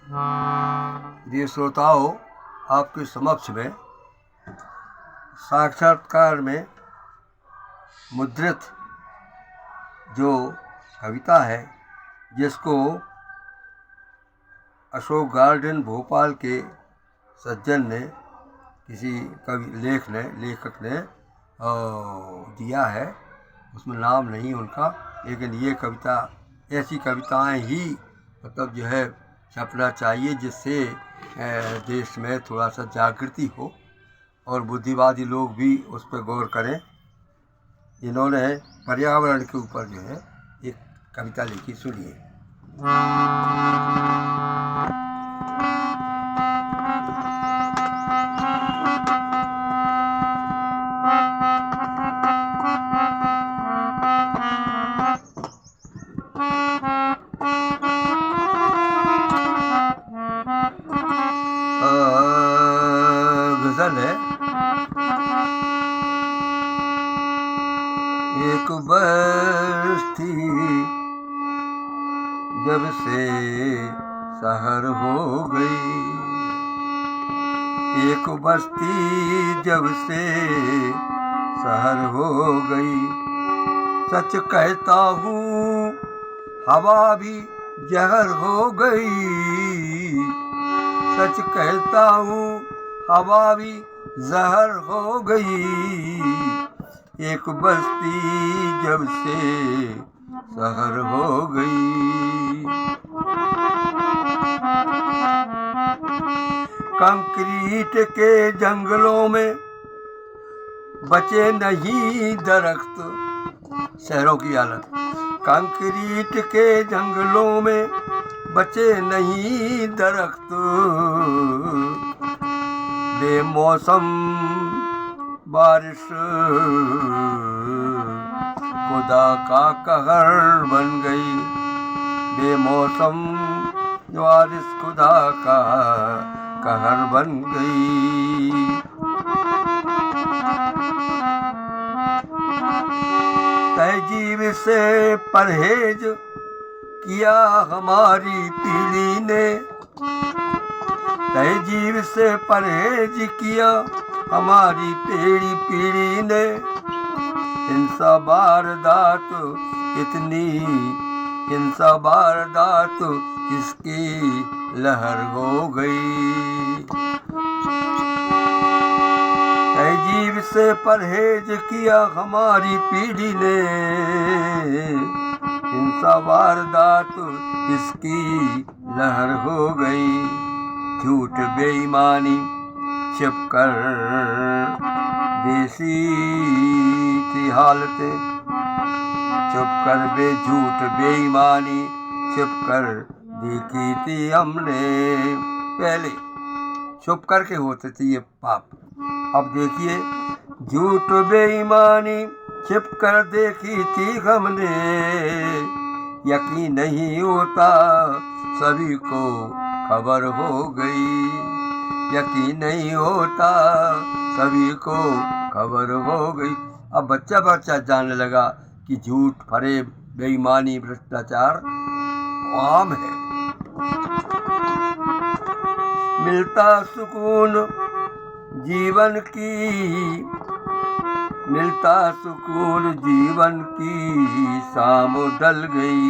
प्रिय श्रोताओं, आपके समक्ष में साक्षात्कार में मुद्रित जो कविता है, जिसको अशोक गार्डन भोपाल के सज्जन ने, किसी लेखक ने दिया है। उसमें नाम नहीं उनका, लेकिन ये कविता, ऐसी कविताएं ही मतलब जो है छपना चाहिए, जिससे देश में थोड़ा सा जागृति हो और बुद्धिवादी लोग भी उस पर गौर करें। इन्होंने पर्यावरण के ऊपर जो है एक कविता लिखी, सुनिए। गजल है। एक बस्ती जब से शहर हो गई, एक बस्ती जब से शहर हो गई, सच कहता हूँ हवा भी जहर हो गई, सच कहता हूँ हवा भी जहर हो गई, एक बस्ती जब से शहर हो गई। कंक्रीट के जंगलों में बचे नहीं दरख्त, शहरों की हालत। कंक्रीट के जंगलों में बचे नहीं दरख्त, बेमौसम बारिश खुदा का कहर बन गई, बेमौसम बारिश खुदा का कहर बन गई। तहजीब से परहेज किया हमारी पीढ़ी ने, तहजीब से परहेज किया हमारी पीढ़ी ने, हिंसा वारदात इतनी, हिंसा वारदात इसकी लहर हो गई। तहजीब से परहेज किया हमारी पीढ़ी ने, हिंसा वारदात इसकी लहर हो गई। झूठ बेईमानी छिपकर देसी थी हालतें, छुपकर झूठ बेईमानी छिपकर देखी थी हमने, पहले छुप कर के होते थे ये पाप, अब देखिए झूठ बेईमानी छिप कर देखी थी हमने, यकीन नहीं होता सभी को खबर हो गई, यकीन नहीं होता सभी को खबर हो गई। अब बच्चा बच्चा जानने लगा कि झूठ, फरेब, बेईमानी, भ्रष्टाचार आम है। मिलता सुकून जीवन की, मिलता सुकून जीवन की शाम ढल गई,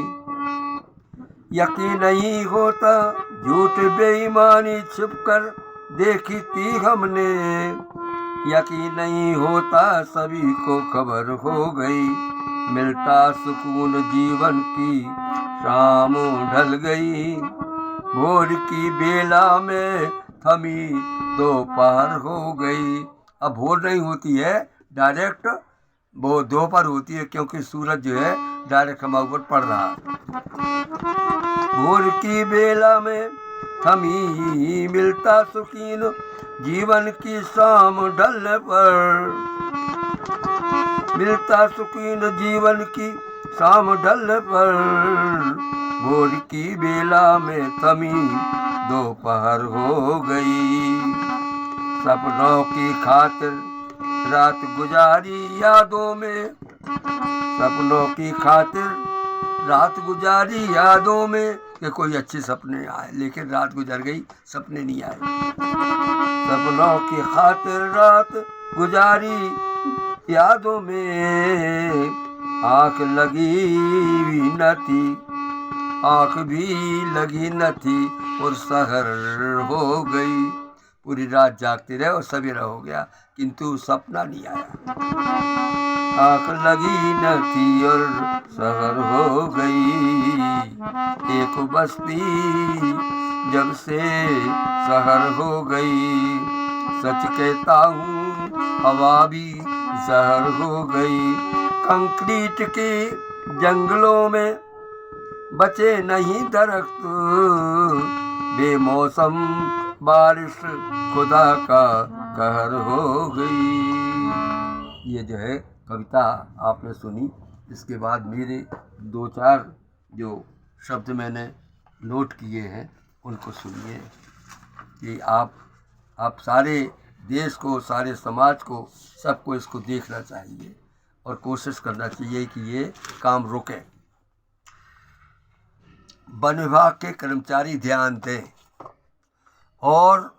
यकीन नहीं होता झूठ बेईमानी छिपकर देखी थी हमने, यकीन नहीं होता सभी को खबर हो गई। मिलता सुकून जीवन की शाम ढल गई, भोर की बेला में थमी दोपहर हो गई। अब भोर नहीं होती है डायरेक्ट, वो दोपहर होती है, क्योंकि सूरज जो है डायरेक्ट हमारे ऊपर पड़ रहा है। भोर की बेला में थमी मिलता सुकून जीवन की शाम ढलने पर, मिलता सुकून जीवन की शाम ढलने पर, भोर की बेला में थमी दोपहर हो गई। सपनों की खातिर रात गुजारी यादों में, सपनों की खातिर रात गुजारी यादों में, कि कोई अच्छे सपने आए, लेकिन रात गुजर गई, सपने नहीं आए। सपनों की खातिर रात गुजारी यादों में, आंख लगी भी न थी, आंख भी लगी न थी और सहर हो गई। पूरी रात जागते रहे और सवेरा हो गया, किंतु सपना नहीं आया। आंख लगी न थी और सहर हो गई, एक बस्ती जब से सहर हो गई। सच कहता हूँ हवा भी जहर हो गई। कंक्रीट के जंगलों में बचे नहीं दरख्त, बेमौसम बारिश खुदा का कहर हो गई। ये जो है कविता आपने सुनी। इसके बाद मेरे 2-4 जो शब्द मैंने नोट किए हैं उनको सुनिए कि आप सारे देश को, सारे समाज को, सबको इसको देखना चाहिए और कोशिश करना चाहिए कि ये काम रुके। वन विभाग के कर्मचारी ध्यान दें और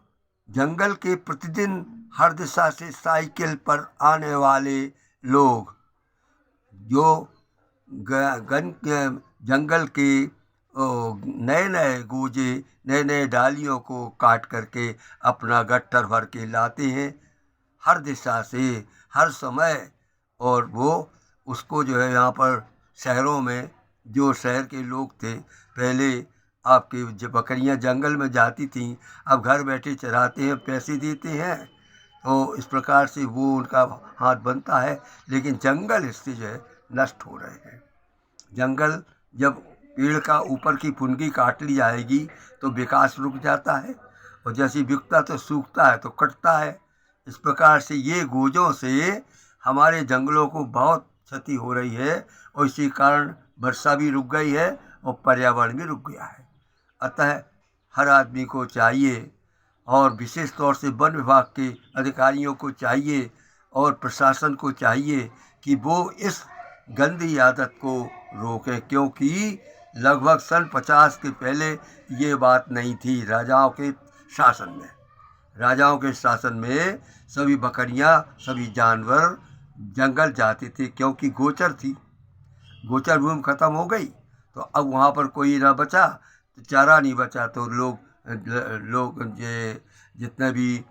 जंगल के प्रतिदिन हर दिशा से साइकिल पर आने वाले लोग जो जंगल के नए नए गोजे, नए नए डालियों को काट करके अपना गट्ठर भर के लाते हैं हर दिशा से, हर समय। और वो उसको जो है यहाँ पर शहरों में जो शहर के लोग थे, पहले आपकी जो बकरियाँ जंगल में जाती थीं, अब घर बैठे चराते हैं, पैसे देते हैं, तो इस प्रकार से वो उनका हाथ बनता है। लेकिन जंगल इससे जो है नष्ट हो रहे हैं। जंगल जब पेड़ का ऊपर की पुंगी काट ली जाएगी तो विकास रुक जाता है, और जैसे बिकता तो सूखता है तो कटता है। इस प्रकार से ये गोजों से हमारे जंगलों को बहुत क्षति हो रही है, और इसी कारण वर्षा भी रुक गई है और पर्यावरण भी रुक गया है। अतः हर आदमी को चाहिए, और विशेष तौर से वन विभाग के अधिकारियों को चाहिए और प्रशासन को चाहिए कि वो इस गंदी आदत को रोकें, क्योंकि लगभग सन 50 के पहले ये बात नहीं थी। राजाओं के शासन में सभी बकरियां, सभी जानवर जंगल जाते थे, क्योंकि गोचर थी, गोचर भूमि खत्म हो गई, तो अब वहाँ पर कोई ना बचा, तो चारा नहीं बचा, तो लोग ये जितने भी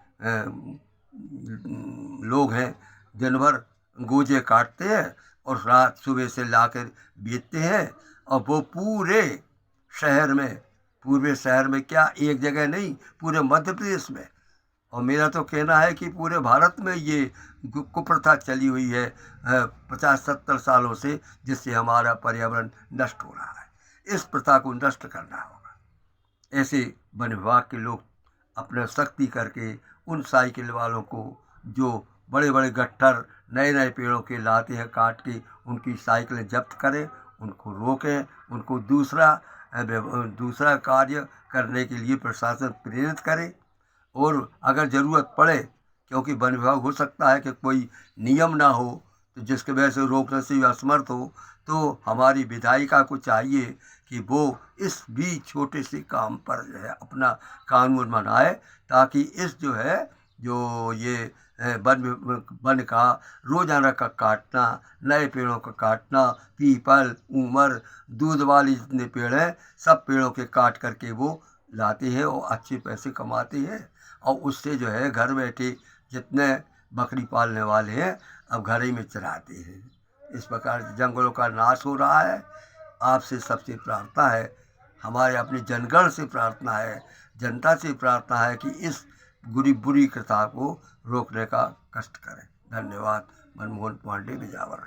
लोग हैं दिन भर गोजे काटते हैं और रात सुबह से ला कर बेचते हैं। और वो पूरे शहर में क्या, एक जगह नहीं, पूरे मध्य प्रदेश में, और मेरा तो कहना है कि पूरे भारत में ये कुप्रथा चली हुई है 50-70 सालों से, जिससे हमारा पर्यावरण नष्ट हो रहा है। इस प्रथा को नष्ट करना होगा। ऐसे वन विभाग के लोग अपने सख्ती करके उन साइकिल वालों को जो बड़े बड़े गट्ठर नए नए पेड़ों के लाते हैं काट के, उनकी साइकिलें जब्त करें, उनको रोकें, उनको दूसरा कार्य करने के लिए प्रशासन प्रेरित करे। और अगर ज़रूरत पड़े, क्योंकि वन विभाग हो सकता है कि कोई नियम ना हो तो जिसके वजह से रोकने से असमर्थ हो, तो हमारी विधायिका को चाहिए कि वो इस भी छोटे से काम पर जो है अपना कानून बनाए, ताकि इस जो ये वन का रोजाना का काटना, नए पेड़ों का काटना, पीपल, ऊमर, दूध वाली जितने पेड़ हैं, सब पेड़ों के काट करके वो लाते हैं और अच्छे पैसे कमाते हैं। और उससे जो है घर बैठे जितने बकरी पालने वाले हैं अब घर ही में चराते हैं। इस प्रकार जंगलों का नाश हो रहा है। आपसे सबसे प्रार्थना है, हमारे अपने जनगण से प्रार्थना है, जनता से प्रार्थना है कि इस बुरी प्रथा को रोकने का कष्ट करें। धन्यवाद। मनमोहन पांडे, बिजावर।